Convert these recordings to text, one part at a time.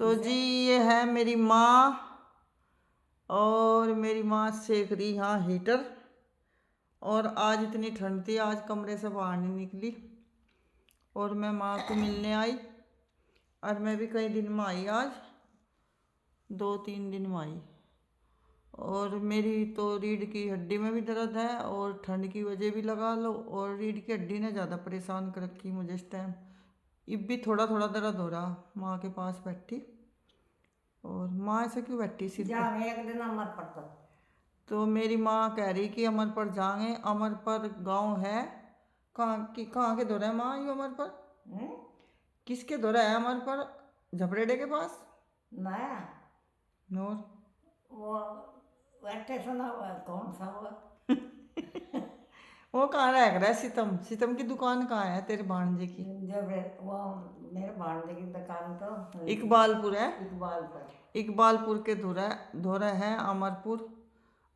तो जी ये है मेरी माँ, और मेरी माँ सेक रही यहाँ हीटर। और आज इतनी ठंड थी, आज कमरे से बाहर नहीं निकली और मैं माँ को मिलने आई। और मैं भी कई दिन में आई, आज 2-3 दिन में आई। और मेरी तो रीढ़ की हड्डी में भी दर्द है और ठंड की वजह भी लगा लो, और रीढ़ की हड्डी ने ज़्यादा परेशान कर रखी मुझे इस टाइम। अब भी थोड़ा थोड़ा दर्द हो रहा माँ के पास बैठी। और माँ ऐसे क्यों बैठी सिर पर? एक दिन अमर पड़ता। तो मेरी माँ कह रही कि अमर पर जाएंगे। अमर पर गांव है कहाँ के दौरा है माँ ये अमर पर? किसके दौरा है अमर पर? झपरेडे के पास? मैं नूर वो स्टेशन कौन सा हुआ? वो कहाँ रह रहा है? सितम सितम की दुकान कहाँ है तेरे भांजे की? जब वो मेरे भांजे की दुकान तो इकबालपुर है। इकबालपुर। इकबालपुर के धोरा धोरा है अमरपुर।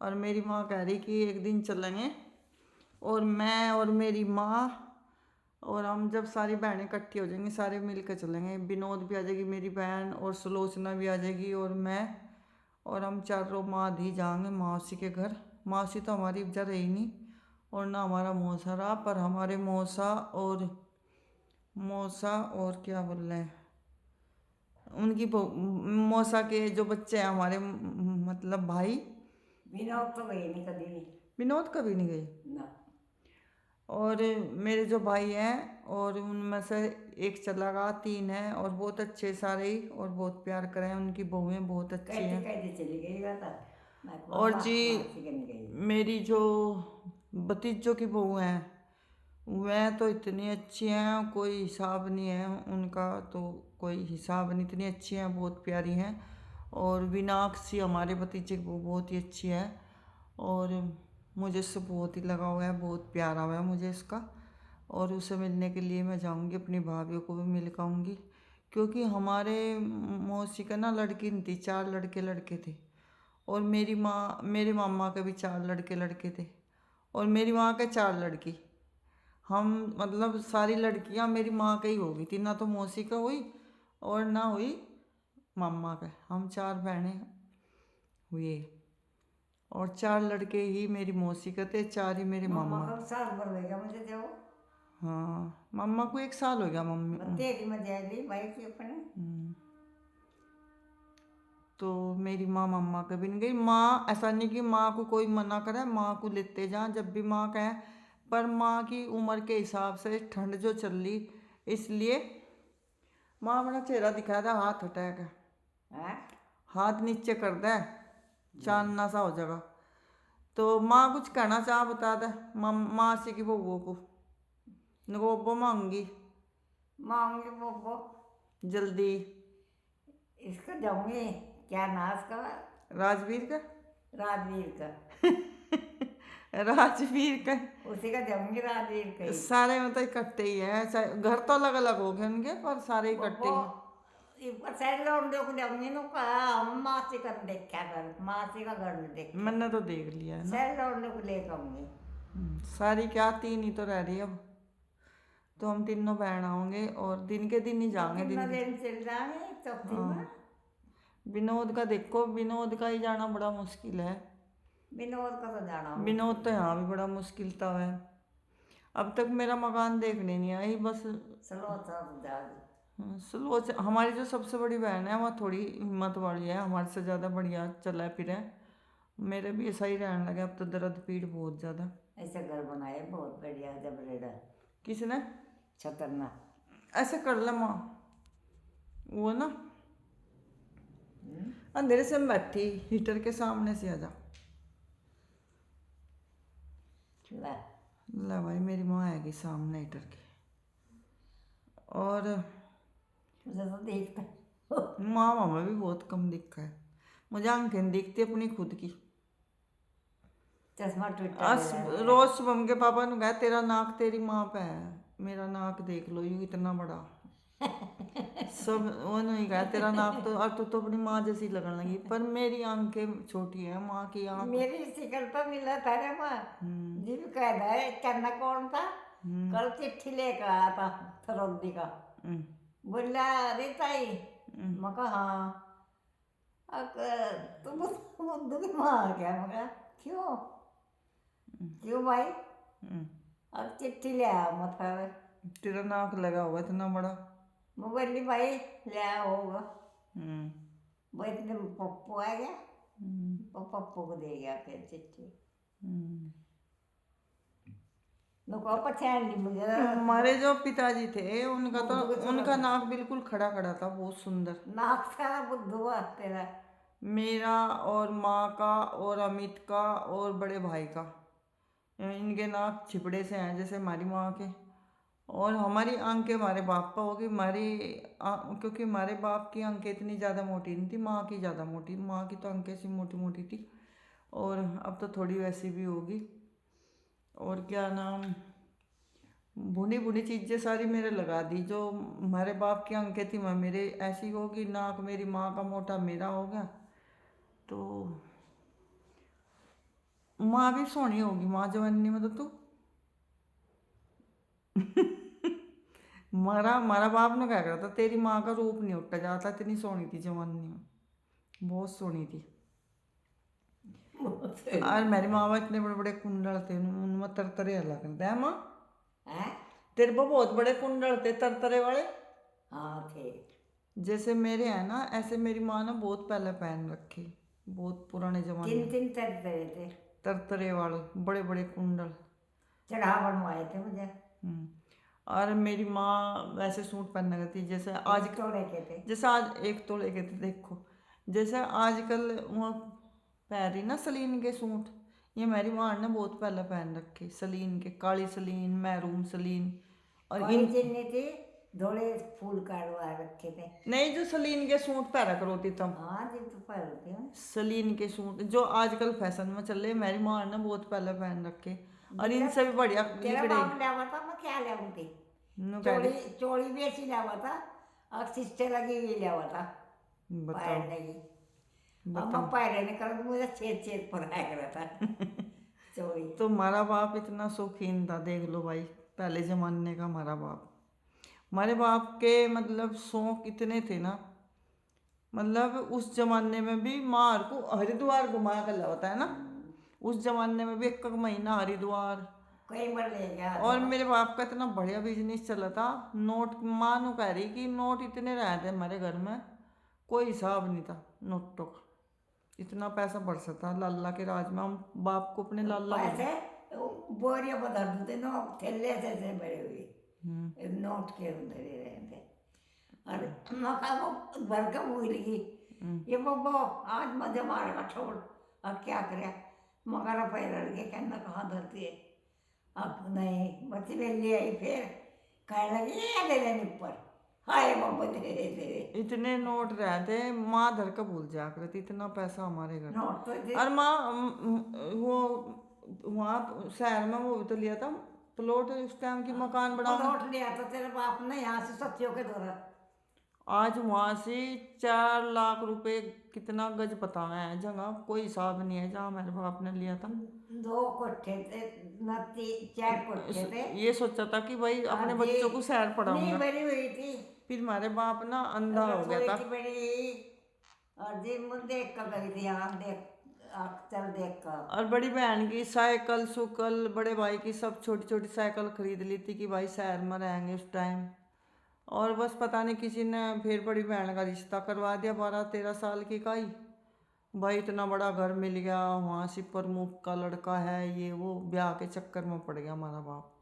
और मेरी माँ कह रही कि एक दिन चलेंगे, और मैं और मेरी माँ, और हम जब सारी बहनें इकट्ठी हो जाएंगी सारे मिल कर चलेंगे। विनोद भी आ जाएगी मेरी बहन, और सुलोचना भी आ जाएगी, और मैं, और हम चारों माँ धी जाएंगे मौसी के घर। मौसी तो हमारी इधर रही नहीं, और ना हमारा मौसा रहा, पर हमारे मौसा और क्या बोल रहे हैं उनकी मौसा के जो बच्चे हैं हमारे, मतलब भाई। विनोद तो गई नहीं कभी भी। विनोद कभी नहीं गई। ना। और मेरे जो भाई हैं, और उनमें से एक चला गया, 3 हैं, और बहुत अच्छे सारे ही, और बहुत प्यार करें। उनकी बहुएं बहुत अच्छी कहते हैं। कहते चली गई बात। और जी गई। मेरी जो भतीजों की बहू हैं वह तो इतनी अच्छी हैं, कोई हिसाब नहीं है उनका, तो कोई हिसाब नहीं, इतनी अच्छी हैं, बहुत प्यारी हैं। और विनाक्षी हमारे भतीजे की बहू बहुत ही अच्छी है, और मुझे इससे बहुत ही लगा हुआ है, बहुत प्यारा हुआ है मुझे इसका। और उसे मिलने के लिए मैं जाऊंगी, अपनी भाभीयों को भी मिल के आऊँगी, क्योंकि हमारे मौसी का ना लड़की नहीं थी, 4 लड़के लड़के थे। और मेरे मामा के भी 4 लड़के लड़के थे, और मेरी माँ के 4 लड़की। हम मतलब सारी लड़कियां मेरी माँ की ही होगी थी, ना तो मौसी का हुई और ना हुई मामा का। हम 4 बहनें हुए, और 4 लड़के ही मेरी मौसी का थे, 4 ही मेरे मम्मा मामा। का साल भर हो गया मुझे जब। हाँ मामा को 1 साल हो गया मम्मी। तेरी मजा ली भाई की अपने। तो मेरी माँ मम्मा कभी नहीं गई। माँ ऐसा नहीं कि माँ को कोई मना करे, माँ को लेते जाएं जब भी माँ कहें, पर माँ की उम्र के हिसाब से ठंड जो चल रही, इसलिए माँ अपना चेहरा दिखा दे, हाथ हटाएगा, हाथ नीचे कर दे, चांदना सा हो जाएगा। तो माँ कुछ कहना चाह बता दे माँ से कि बहू को नगोबो मांगी मांगी बोबो जल्दी। इसका जाऊंगी। क्या नाश का? राजवीर का राजवीर का। राजवीर का उसी का जाऊंगी राजवीर का ही। सारे मतलब इकट्ठे ही है, घर तो अलग अलग हो गए उनके, पर सारे इकट्ठे ही हैं। को जाऊंगी ना कहा हम मासी का देखा कर, मासी का घर में देखा। मैंने तो देख लिया है ना। सैर लौंडे को लेकर आऊंगी। सारी क्या 3 ही तो रह रही है अब, तो हम तीनों बहन आओगे, और दिन के दिन ही जाएंगे। दिन चल जाएंगे चौथी में। विनोद का देखो, विनोद का ही जाना बड़ा मुश्किल है। विनोद का तो जाना विनोद तो यहाँ भी बड़ा मुश्किल था है। अब तक मेरा मकान देखने नहीं आई, बस सोच। हमारी जो सबसे बड़ी बहन है वह थोड़ी हिम्मत वाली है, हमारे से ज़्यादा बढ़िया चला फिर है। मेरे भी ऐसा ही रहने लगा, अब तो दर्द पीड़ बहुत ज़्यादा। ऐसा घर बनाया बहुत बढ़िया जब रेडा। किसने? छतरना। ऐसे कर ले माँ, वो ना अंधेरे से मैं बैठी हीटर के सामने से आ जा। ला भाई मेरी माँ आएगी सामने हीटर के। और मुझे तो देखता माँ मामा भी बहुत कम दिखा है, मुझे आंखें नहीं दिखती अपनी खुद की। चश्मा टूटा रोज शुभम के पापा ने कहा तेरा नाक तेरी माँ पे है, मेरा नाक देख लो यूँ इतना बड़ा। सब उन्होंने कहा तेरा नाक तो, और तो अपनी माँ जैसी लगने लगी, पर मेरी आंखें छोटी है, माँ की आंख। मेरी शिकल पर मिला था रे माँ जी भी कह रहा है करना कौन था। कल चिट्ठी लेकर आया था थरोदी का। बोला अरे ताई मैं कहा हाँ। तुम बुद्धू की माँ आ क्या? मैं कहा क्यों? क्यों भाई? हम्म, अब चिट्ठी ले आओ मतलब। तेरा नाक लगा हुआ इतना बड़ा। मैं बोली भाई ले आओ होगा। हम्म, वो इतने में पप्पू आ गया, हम्म, वो पप्पू को दे गया फिर चिट्ठी। हम्म। नुको पहचान ली मुझे। हमारे जो पिताजी थे उनका तो, बुद्धू के चलो उनका नाक बिल्कुल खड़ा खड़ा था, बहुत सुंदर। नाक था बुद्धू हुआ तेरा। मेरा और माँ का और अमित का और बड़े भाई का, इनके नाक छिपड़े से हैं जैसे हमारी माँ के। और हमारी आंखें हमारे बाप का होगी, क्योंकि हमारे बाप की आंखें इतनी ज़्यादा मोटी नहीं थी, माँ की ज़्यादा मोटी, माँ की तो आंखें सी मोटी मोटी थी। और अब तो थोड़ी वैसी भी होगी। और क्या नाम, भुनी भुनी चीज़ें सारी मेरे लगा दी। जो हमारे बाप की आंखें थी मैं मेरे ऐसी होगी, नाक मेरी माँ का मोटा मेरा हो गया। तो माँ भी सोनी होगी, माँ जवानी में तो तू मारा मारा बाप ने क्या करा था, तेरी माँ का रूप नहीं उठा जाता, इतनी सोनी थी जवानी में, बहुत सोनी थी। और मेरी माँ बाप इतने बड़े बड़े कुंडल थे, उनमें तरतरे अलग करते हैं माँ। हैं? तेरे को बहुत बड़े कुंडल थे तरतरे वाले। हाँ थे। जैसे मेरे हैं ना, ऐसे मेरी माँ ने बहुत पहले पहन रखी, बहुत पुराने जमाने तीन में। तीन तरह थे। तरतरे वाले बड़े बड़े कुंडल। चढ़ा बनवाए थे मुझे। हम्म। और मेरी माँ वैसे सूट पहनना करती जैसे आज, एक तोड़े के थे। जैसे आज 1 तोले के थे देखो। जैसे आजकल वो पहन रही ना सलीन के सूट, ये मेरी माँ ने बहुत पहले पहन रखे, सलीन के, काली सलीन, मैरून सलीन। और काली इन चीनी थी, धोले फूल काटवा रखे थे। नहीं, जो सलीन के सूट पहना करोती तुम, हाँ जी तो पर होते हैं। सलीन के सूट जो आजकल फैशन में चल रहे, मेरी माँ ने बहुत पहले पहन रखे। और तेरा इनसे भी बढ़िया तेरा लिगड़े। बाप लावा था, मैं क्या लाऊं थी? नु कह चोड़ी रही, चोड़ी भी ऐसी लावा था और सिस्टे लगी हुई लावा था बताओ पैरने की। अब मैं बताओ। पैर निकल मुझे छेद छेद पर आया करा था चोड़ी। तो हमारा बाप इतना शौकीन था, देख लो भाई, पहले जमाने का हमारा बाप। हमारे बाप के मतलब शौक इतने थे ना, मतलब उस जमाने में भी मार को हरिद्वार घुमाया कर होता है ना, उस जमाने में भी 1 महीना हरिद्वार। कई बार ले गया और तो। मेरे बाप का इतना बढ़िया बिजनेस चला था। नोट, मानो कह रही कि नोट इतने रहे थे हमारे घर में, कोई हिसाब नहीं था नोटों का। इतना पैसा बरसा था लाला के राज में, हम बाप को अपने लाला बोले। पैसे बोरिया बदल देते नो, थैले से बड़े हुए नोट के अंदर ही रहे थे। और मका वो भर का भूल गई ये बब्बो आज मजे मारेगा छोड़। अब क्या करे? मगर पैर लड़के कहना कहाँ धरती है। अब नहीं बच्चे ले आई फिर कह लगी ये ले लेने ऊपर। हाय बब्बो दे दे। इतने नोट रहे थे, माँ धर का भूल जा करती, इतना पैसा हमारे घर था। नोट तो दे। और माँ वो वहाँ शहर में वो भी तो लिया था प्लॉट, उस टाइम की मकान वो बनाने। नोट लिया तो तेरे बाप ने यहाँ से सत्यों के दौरा। आज वहाँ से 4 लाख रुपए कितना गज पता है जगह, कोई हिसाब नहीं है, जहाँ मेरे बाप ने लिया था। 2 कोठे थे, न 4 कोठे थे। ये सोचा था कि भाई अपने आधी बच्चों को शहर नहीं पढ़ाऊंगा। बनी हुई थी। फिर हमारे बाप ना अंधा हो गया रसोई था। थी बड़ी। और जी मुझे देख कर गई थी यहाँ देख चल देख कर। और बड़ी बहन की साइकिल सुकल, बड़े भाई की सब छोटी छोटी साइकिल खरीद ली थी कि भाई शहर में रहेंगे उस टाइम। और बस पता नहीं किसी ने फिर बड़ी बहन का रिश्ता करवा दिया, 12-13 साल की का ही। भाई इतना बड़ा घर मिल गया, वहाँ से प्रमुख का लड़का है, ये वो, ब्याह के चक्कर में पड़ गया हमारा बाप।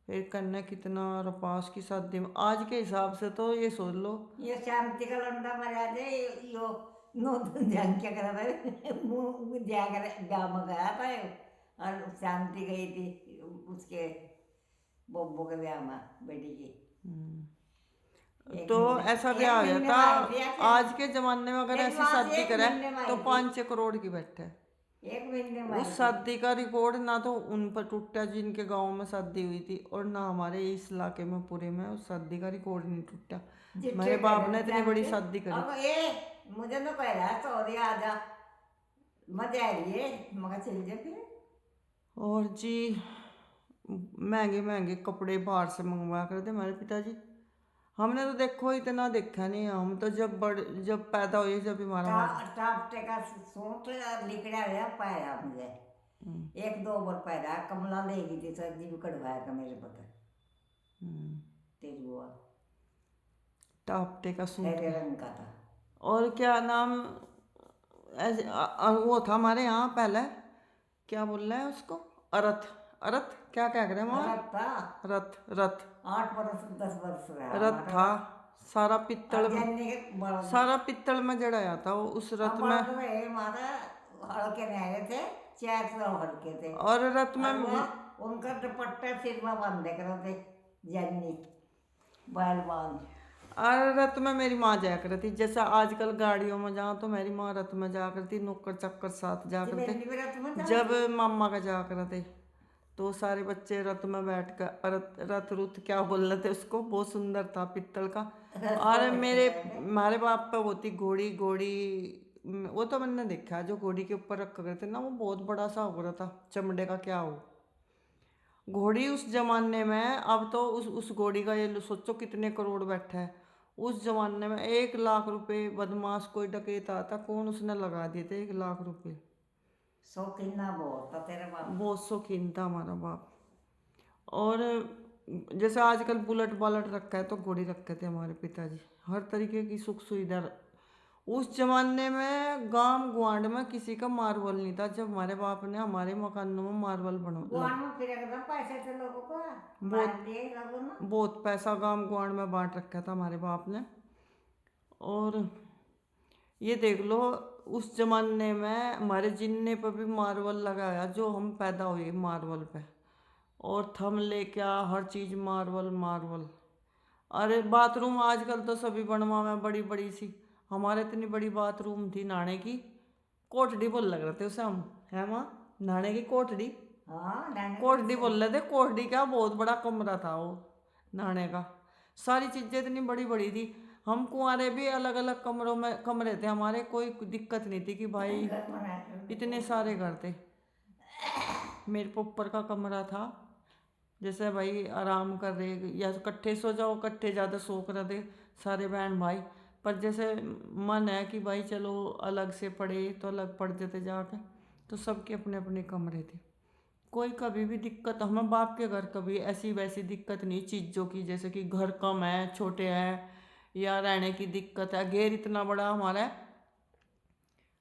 फिर कन्या कितना रपास की शादी में, आज के हिसाब से तो ये सोच लो। ये शांति का लंडा मरा दे यो। नो ध्यान क्या करा था मुँह ध्यान कर गाँव में गया था ये। और शांति गई थी उसके बब्बू के ब्याह में बेटी की। एक तो महीने ऐसा एक ब्याह हो महीने जाता। में आई थी ऐसे। आज के जमाने में अगर एक ऐसी वहाँ से शादी एक करे महीने में तो आई थी। 5-6 करोड़ की बैठे। 1 महीने में आई उस थी। शादी का रिकॉर्ड ना तो उन पर टूटा जिनके गांव में शादी हुई थी, और ना हमारे इस इलाके में पूरे में उस शादी का रिकॉर्ड नहीं टूटा। जिठे मेरे बाप पहले ने इतनी बड़ी शादी करी। अब ये मुझे तो कह रहा है सौदी आ जा मजा आ रही है मगर चल जा फिर। और जी महंगे महंगे कपड़े बाहर से मंगवाया करते हमारे पिताजी। हमने तो देखो इतना देखा नहीं, हम तो जब पैदा हुए जब हमारा टापटे का सूट लिकड़ा हुआ पाया मुझे, एक दो बार पाया, कमला ले गई थी सर्दी भी कढ़वाया था मेरे पता तेरी बुआ, टापटे का सूट हरे रंग का था। और क्या नाम वो था हमारे यहाँ पहले, क्या बोल रहे हैं उसको, अरथ, अरथ क्या क्या कह रहे हैं वहाँ, रथ था, रथ, रथ 8 बरस 10 बरस रहा रथ था, सारा पित्तल अब जन्नी के बड़ सारा पित्तल में जड़ाया था वो उस रथ अब में। बड़ रहे हमारा हड़के रहे थे, 400 हड़के थे, और रथ में और वो उनका दुपट्टा सिर में बांधे करते थे जन्नी बैल बांध। और रथ में मेरी माँ जाया करती, जैसा आजकल गाड़ियों में जाओ तो मेरी माँ रथ में जा करती, नुक्कड़ चक्कर साथ जा करते। जब रथ में जब मामा का जा करते तो सारे बच्चे रथ में बैठ कर रथ रुथ क्या बोल रहे थे उसको, बहुत सुंदर था पित्तल का। और हमारे बाप पे होती घोड़ी, घोड़ी वो तो मैंने देखा जो घोड़ी के ऊपर रखा करते ना, वो बहुत बड़ा सा हो रहा था चमड़े का, क्या हो घोड़ी उस जमाने में। अब तो उस घोड़ी का ये सोचो कितने करोड़ बैठा है। उस जमाने में 1 लाख रुपए बदमाश कोई डकैत आता कौन उसने लगा दिए थे 1 लाख रुपए। शौकीना बहुत था तेरा बाप। बहुत शौकीन था हमारा बाप। और जैसे आजकल बुलेट बालट रखा है तो घोड़ी रखे थे हमारे पिताजी, हर तरीके की सुख सुविधा। उस जमाने में गांव गुआंढ में किसी का मार्बल नहीं था, जब हमारे बाप ने हमारे मकानों में मार्बल गुआंढ में फिर एकदम पैसे थे लोगों को, मार दिए लोगों ने। बहुत पैसा गांव गुआंढ में बांट रखा था हमारे बाप ने। और ये देख लो उस जमाने में हमारे जिन्ने पर भी मार्बल लगाया, जो हम पैदा हुए मार्बल पे, और थमले क्या हर चीज़ मार्बल मार्बल। अरे बाथरूम आजकल तो सभी बनवा में बड़ी बड़ी सी, हमारे इतनी बड़ी बाथरूम थी नहाने की, कोठड़ी बोल लग रहे थे उसे हम, है माँ नहाने की कोठड़ी, कोठड़ी बोल रहे थे, कोठड़ी क्या बहुत बड़ा कमरा था वो नहाने का। सारी चीज़ें इतनी बड़ी बड़ी थी, हम कुंवारे भी अलग अलग कमरों में कमरे थे हमारे, कोई दिक्कत नहीं थी कि भाई इतने सारे घर थे। मेरे पे ऊपर का कमरा था, जैसे भाई आराम कर रहे या तो इकट्ठे सो जाओ, इकट्ठे ज़्यादा सो कर दे सारे बहन भाई, पर जैसे मन है कि भाई चलो अलग से पढ़े तो अलग पढ़ जाते जाके, तो सबके अपने अपने कमरे थे। कोई कभी भी दिक्कत, हमें बाप के घर कभी ऐसी वैसी दिक्कत नहीं चीज़ों की, जैसे कि घर कम है छोटे हैं या रहने की दिक्कत है। घेर इतना बड़ा हमारा है,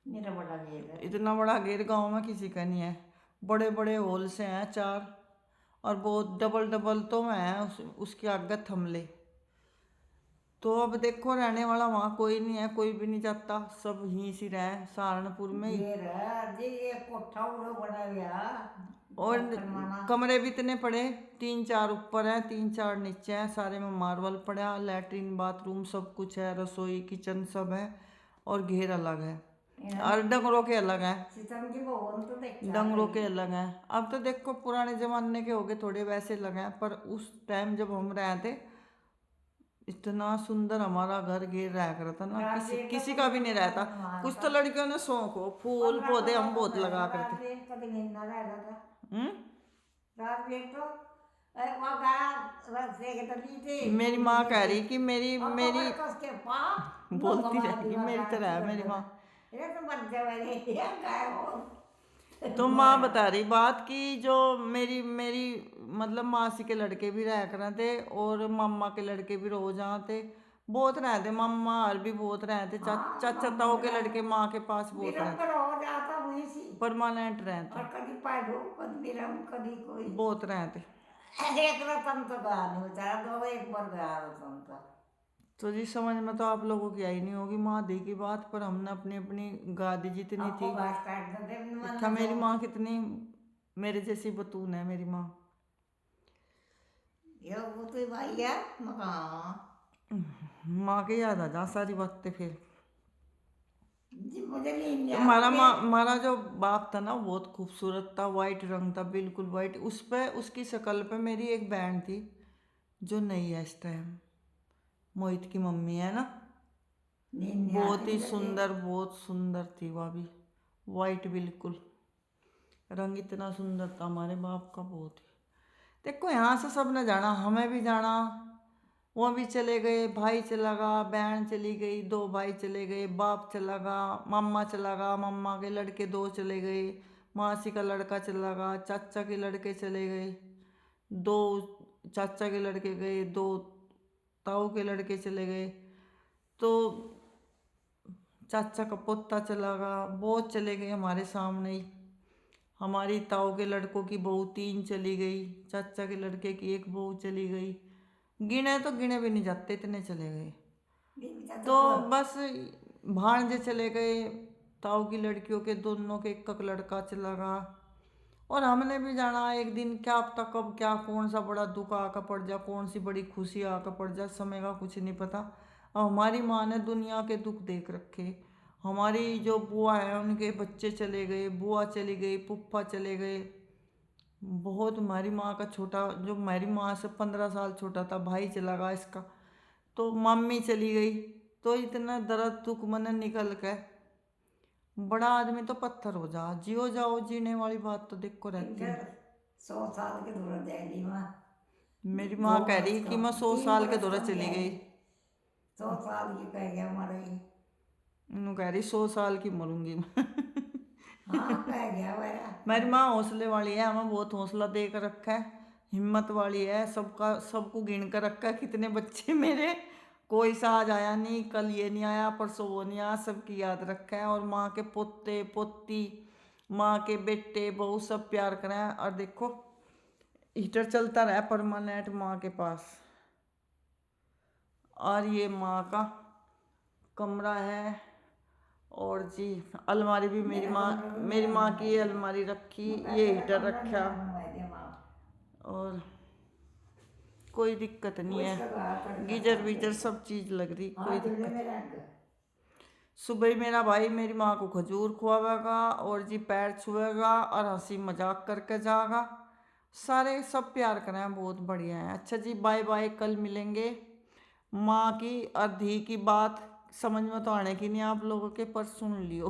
मेरा बड़ा घेर है, इतना बड़ा घेर गांव में किसी का नहीं है। बड़े बड़े हॉल से हैं 4, और बहुत डबल डबल तो हैं उसके आगे थमले। तो अब देखो रहने वाला वहाँ कोई नहीं है, कोई भी नहीं जाता, सब यहीं से रहे सहारनपुर में ही। घेर है जी, ये कोठा उड़ो बना गया और कमरे भी इतने पड़े, 3-4 ऊपर हैं 3-4 नीचे हैं, सारे में मार्बल पड़ा, लैट्रिन बाथरूम सब कुछ है, रसोई किचन सब है, और घेर अलग है, और डंगरों के अलग हैं, डंगरों के अलग हैं। अब तो देखो पुराने जमाने के हो गए थोड़े वैसे लगे हैं, पर उस टाइम जब हम रहे थे इतना सुंदर हमारा घर घेर रहा करता ना, किसी का भी नहीं रहता। कुछ तो लड़कियों ने शौक हो, फूल पौधे हम बहुत लगा करते। मेरी माँ कह रही कि मेरी मेरी बोलती रहेगी मेरी तरह है मेरी माँ। तो माँ बता रही बात कि जो मेरी मेरी मतलब मासी के लड़के भी रह कर थे, और मामा के लड़के भी रोज जहाँ थे, बहुत रहे थे, मामा और भी बहुत रहे थे, चाचा ताऊ के लड़के माँ के पास बहुत रहे, परमानेंट रहे थे, बहुत रहे थे। तो जी समझ में तो आप लोगों की आई नहीं होगी माँ दी की बात, पर हमने अपनी अपनी गादी जितनी थी था। मेरी माँ कितनी मेरे जैसी बतून है मेरी माँ। माँ के याद आ जा सारी बातें फिर। हमारा जो बाप था ना बहुत खूबसूरत था, वाइट रंग था बिल्कुल वाइट, उस पे उसकी शक्ल पे मेरी एक बहन थी जो नहीं है इस टाइम, मोहित की मम्मी है ना, बहुत ही सुंदर, बहुत सुंदर थी वह भी, वाइट बिल्कुल, रंग इतना सुंदर था हमारे बाप का बहुत ही। देखो यहाँ से सब ने जाना, हमें भी जाना, वो भी चले गए, भाई चला गया, बहन चली गई, दो भाई चले गए, बाप चला गया, मामा चला गया, मामा के लड़के दो चले गए, मासी का लड़का चला गया, चाचा के लड़के चले गए, दो चाचा के लड़के गए, दो ताऊ के लड़के चले गए, तो चाचा का पोता चला गया, बहुत चले गए हमारे सामने ही। हमारी ताऊ के लड़कों की बहू तीन चली गई, चाचा के लड़के की एक बहू चली गई, गिने तो गिने भी नहीं जाते, इतने चले गए। तो बस भांजे चले गए, ताऊ की लड़कियों के दोनों के एक लड़का चला गया, और हमने भी जाना एक दिन, क्या पता कब क्या कौन सा बड़ा दुख आकर पड़ जाए, कौन सी बड़ी खुशी आकर पड़ जाए, समय का कुछ नहीं पता। अब हमारी माँ ने दुनिया के दुख देख रखे। हमारी जो बुआ है उनके बच्चे चले गए, बुआ चली गई, पुप्पा चले गए, बहुत। हमारी माँ का छोटा, जो हमारी माँ से 15 साल छोटा था, भाई चला गया इसका, तो मम्मी चली गई। तो इतना दर्द दुख मन निकल के बड़ा आदमी तो पत्थर हो जा, जियो जाओ, जीने वाली बात तो देखो रहती है। 100 साल के दौरान जाएगी माँ। मेरी माँ कह रही कि मैं 100 साल के दौरान चली गई। 100 साल की कह गया हमारा ही। उन्होंने कह रही 100 साल की मरूंगी मैं। हाँ कह गया मेरा। मेरी माँ हौसले वाली है, हमें बहुत हौसला दे कर रखा है, हिम्मत वाली है, सबका सबको गिन कर रखा है, कितने बच्चे मेरे, कोई सा आज आया नहीं, कल ये नहीं आया, परसों वो नहीं आया, सबकी याद रखा है। और माँ के पोते पोती, माँ के बेटे बहू सब प्यार करें। और देखो हीटर चलता रहा परमानेंट माँ के पास। और ये माँ का कमरा है, और जी अलमारी भी मेरी माँ की अलमारी रखी, ये हीटर रखा, और कोई दिक्कत नहीं है, गीजर वीजर सब चीज़ लग रही, कोई दिक्कत। सुबह ही मेरा भाई मेरी माँ को खजूर खुआवेगा, और जी पैर छुएगा, और हंसी मजाक करके जाएगा, सारे सब प्यार करें, बहुत बढ़िया है। अच्छा जी, बाय बाय, कल मिलेंगे। माँ की और धी की बात समझ में तो आने की नहीं आप लोगों के, पर सुन लियो।